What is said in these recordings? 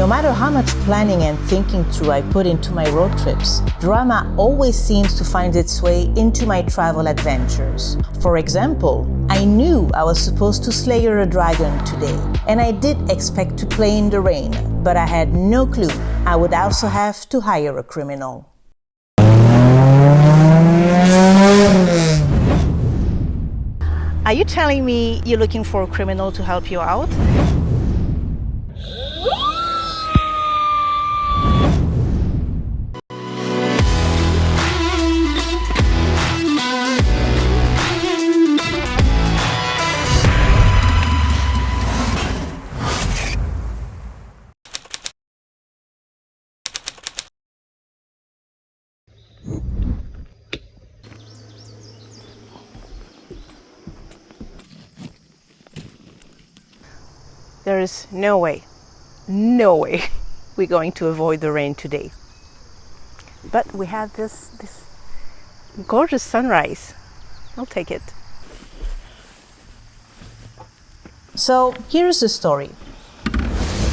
No matter how much planning and thinking through I put into my road trips, drama always seems to find its way into my travel adventures. For example, I knew I was supposed to slay a dragon today, and I did expect to play in the rain, but I had no clue I would also have to hire a criminal. Are you telling me you're looking for a criminal to help you out? There is no way we're going to avoid the rain today. But we have this gorgeous sunrise. I'll take it. So here's the story.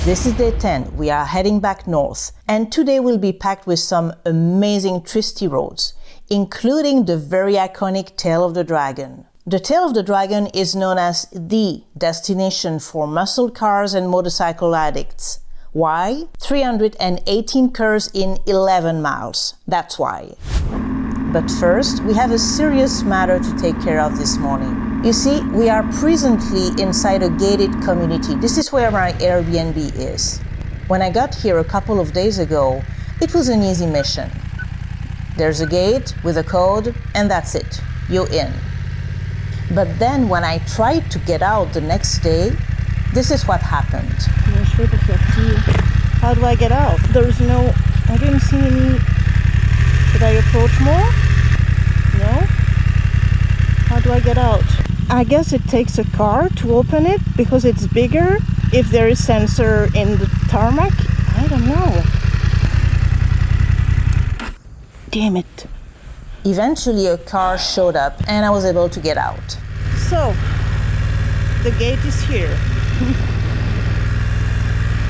This is day 10. We are heading back north, and today will be packed with some amazing twisty roads, including the very iconic Tail of the Dragon. The Tail of the Dragon is known as the destination for muscle cars and motorcycle addicts. Why? 318 curves in 11 miles. That's why. But first, we have a serious matter to take care of this morning. You see, we are presently inside a gated community. This is where my Airbnb is. When I got here a couple of days ago, it was an easy mission. There's a gate with a code, and that's it. You're in. But then when I tried to get out the next day, this is what happened. How do I get out? There's no, I didn't see any. Should I approach more? No? How do I get out? I guess it takes a car to open it because it's bigger. If there is sensor in the tarmac, I don't know. Damn it. Eventually a car showed up and I was able to get out. So, the gate is here.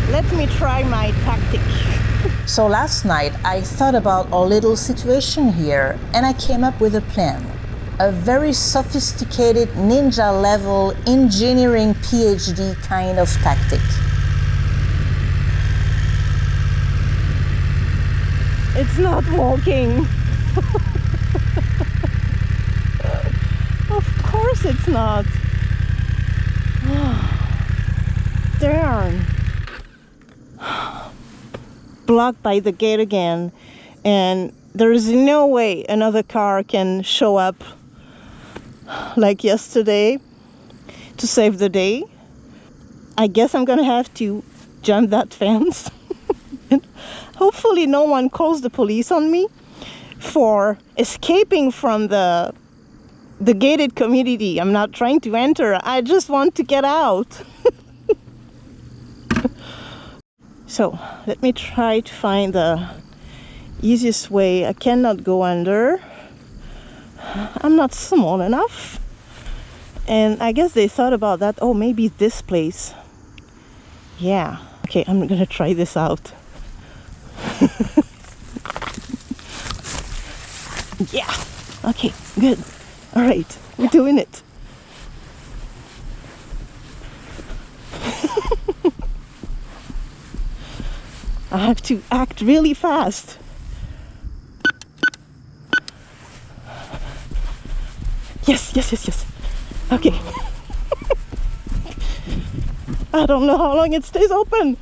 Let me try my tactic. So last night I thought about our little situation here and I came up with a plan. A very sophisticated ninja-level engineering PhD kind of tactic. It's not working. Of course it's not. Darn. Blocked by the gate again, and there is no way another car can show up like yesterday to save the day. I guess I'm gonna have to jump that fence. Hopefully no one calls the police on me for escaping from the gated community. I'm not trying to enter, I just want to get out. So let me try to find the easiest way. I cannot go under. I'm not small enough. And I guess they thought about that. Oh, maybe this place. Yeah. Okay, I'm gonna try this out. Yeah. Okay, good. All right, we're doing it. I have to act really fast. Yes, yes, yes, yes. Okay. I don't know how long it stays open.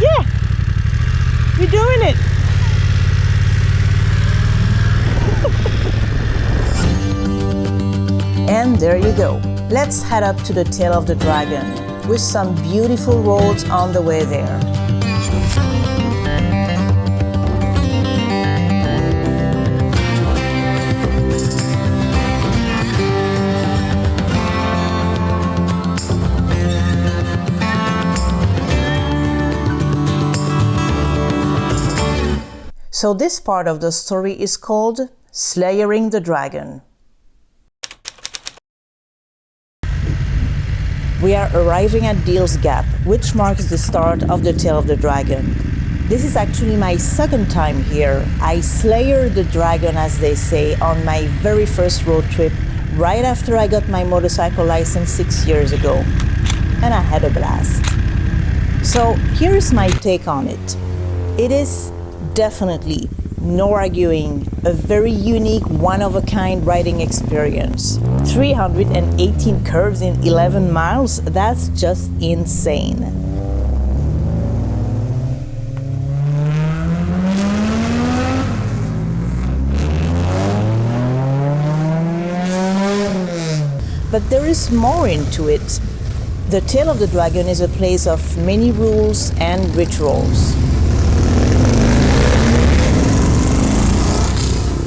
Yeah, we're doing it. And there you go. Let's head up to the Tail of the Dragon with some beautiful roads on the way there. So this part of the story is called Slaying the Dragon. We are arriving at Deal's Gap, which marks the start of the Tail of the Dragon. This is actually my second time here. I slayered the dragon, as they say, on my very first road trip, right after I got my motorcycle license 6 years ago. And I had a blast. So here's my take on it. It is definitely, no arguing, a very unique, one-of-a-kind riding experience. 318 curves in 11 miles, that's just insane. But there is more into it. The Tail of the Dragon is a place of many rules and rituals.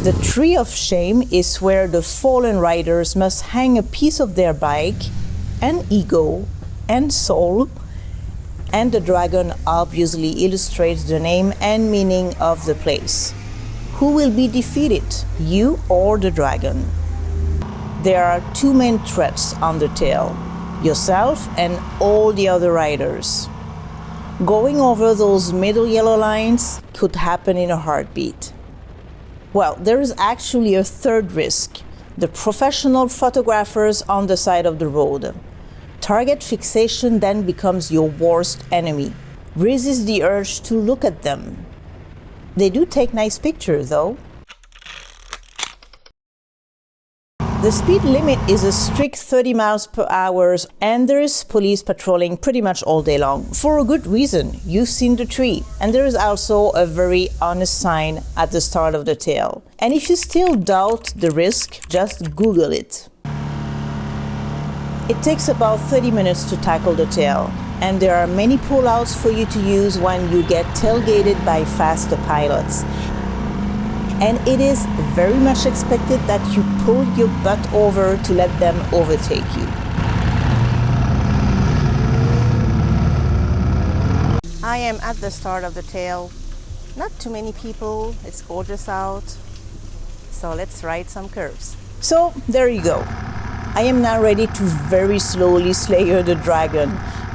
The Tree of Shame is where the fallen riders must hang a piece of their bike and ego and soul, and the dragon obviously illustrates the name and meaning of the place. Who will be defeated, you or the dragon? There are two main threats on the tail: yourself and all the other riders. Going over those middle yellow lines could happen in a heartbeat. Well, there is actually a third risk: the professional photographers on the side of the road. Target fixation then becomes your worst enemy. Resist the urge to look at them. They do take nice pictures, though. The speed limit is a strict 30 miles per hour, and there is police patrolling pretty much all day long. For a good reason: you've seen the tree. And there is also a very honest sign at the start of the tail. And if you still doubt the risk, just Google it. It takes about 30 minutes to tackle the tail, and there are many pullouts for you to use when you get tailgated by faster pilots. And it is very much expected that you pull your butt over to let them overtake you. I am at the start of the tail. Not too many people, it's gorgeous out. So let's ride some curves. So there you go. I am now ready to very slowly slayer the dragon.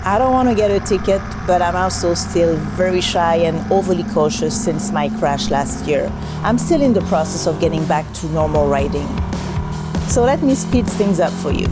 I don't want to get a ticket, but I'm also still very shy and overly cautious since my crash last year. I'm still in the process of getting back to normal riding. So let me speed things up for you.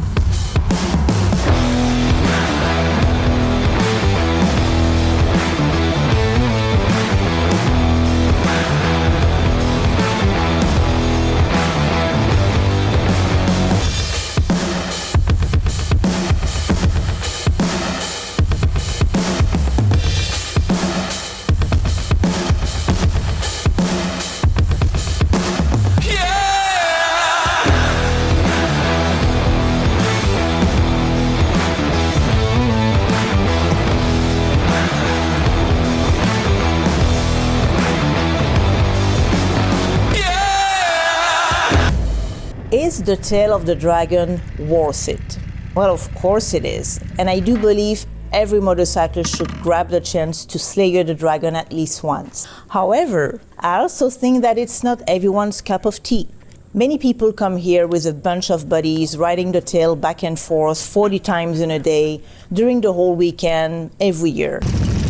Is the Tail of the Dragon worth it? Well, of course it is. And I do believe every motorcyclist should grab the chance to slayer the dragon at least once. However, I also think that it's not everyone's cup of tea. Many people come here with a bunch of buddies riding the tail back and forth 40 times in a day during the whole weekend every year.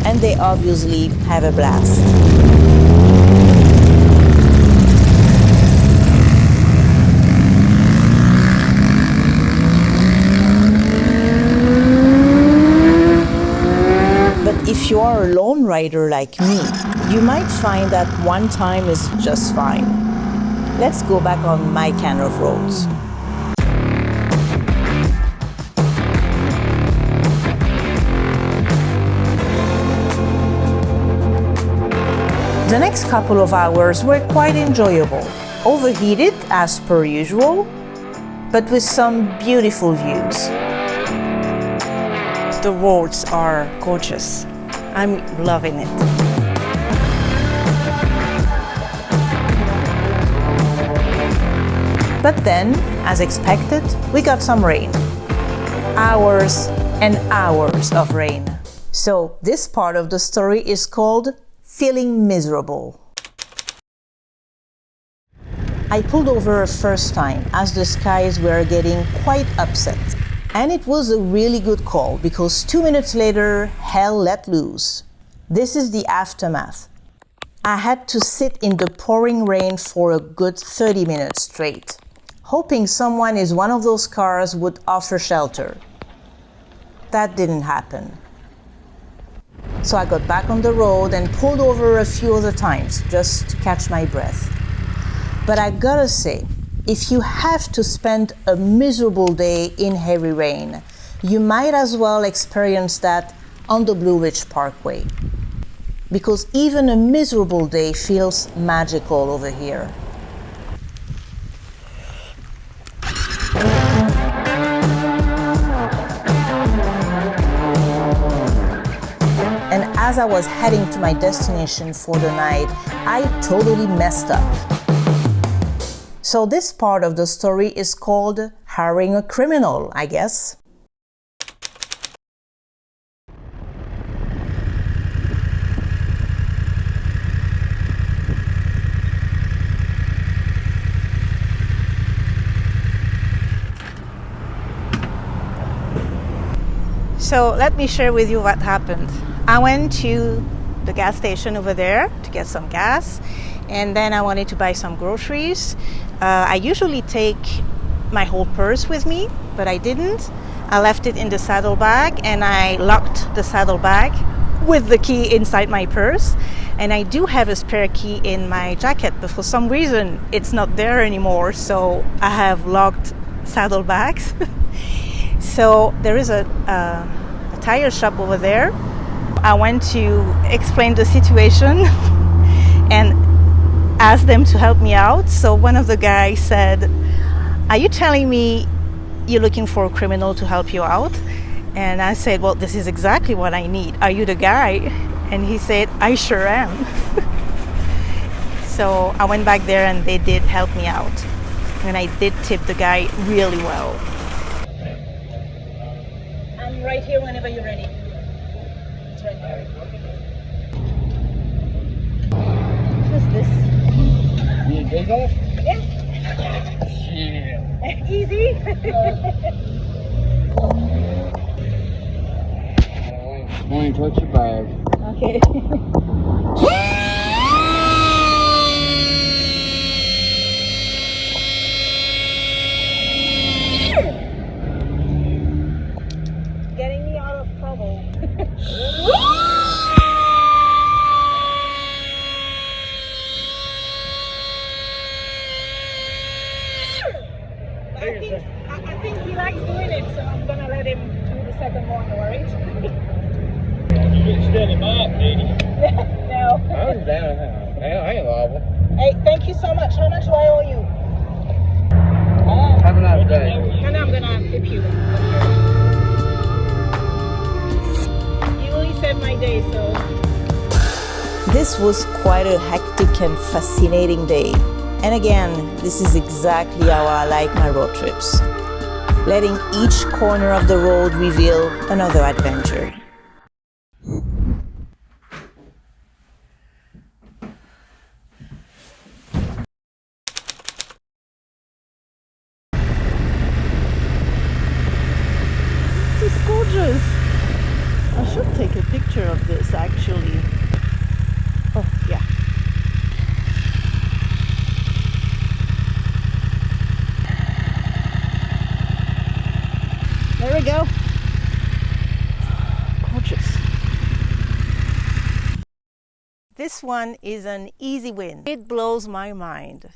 And they obviously have a blast. If you are a lone rider like me, you might find that one time is just fine. Let's go back on my kind of roads. The next couple of hours were quite enjoyable. Overheated as per usual, but with some beautiful views. The roads are gorgeous. I'm loving it. But then, as expected, we got some rain. Hours and hours of rain. So this part of the story is called Feeling Miserable. I pulled over a first time as the skies were getting quite upset. And it was a really good call because 2 minutes later, hell let loose. This is the aftermath. I had to sit in the pouring rain for a good 30 minutes straight, hoping someone in one of those cars would offer shelter. That didn't happen. So I got back on the road and pulled over a few other times just to catch my breath. But I gotta say, if you have to spend a miserable day in heavy rain, you might as well experience that on the Blue Ridge Parkway. Because even a miserable day feels magical over here. And as I was heading to my destination for the night, I totally messed up. So this part of the story is called hiring a criminal, I guess. So let me share with you what happened. I went to the gas station over there to get some gas, and then I wanted to buy some groceries. I usually take my whole purse with me, but I didn't. I left it in the saddlebag, and I locked the saddlebag with the key inside my purse. And I do have a spare key in my jacket, but for some reason it's not there anymore, so I have locked saddlebags. So there is a tire shop over there. I went to explain the situation and asked them to help me out. So one of the guys said, "Are you telling me you're looking for a criminal to help you out?" And I said, "Well, this is exactly what I need. Are you the guy?" And he said, "I sure am." So I went back there and they did help me out. And I did tip the guy really well. I'm right here whenever you're ready. It's right there. What's this? You need days off? Yeah. Yeah. Easy. Only touch your bag. Okay. Getting me out of trouble. I think he likes doing it, so I'm gonna let him do the second one, alright? You didn't stand him up, did you? No. I was down. I ain't liable. Hey, thank you so much. How much do I owe you? Have a nice day. No, I'm gonna tip you. You only saved my day, so. This was quite a hectic and fascinating day. And again, this is exactly how I like my road trips. Letting each corner of the road reveal another adventure. This is gorgeous. I should take a picture of this actually. Oh, yeah. There we go. Gorgeous. This one is an easy win. It blows my mind.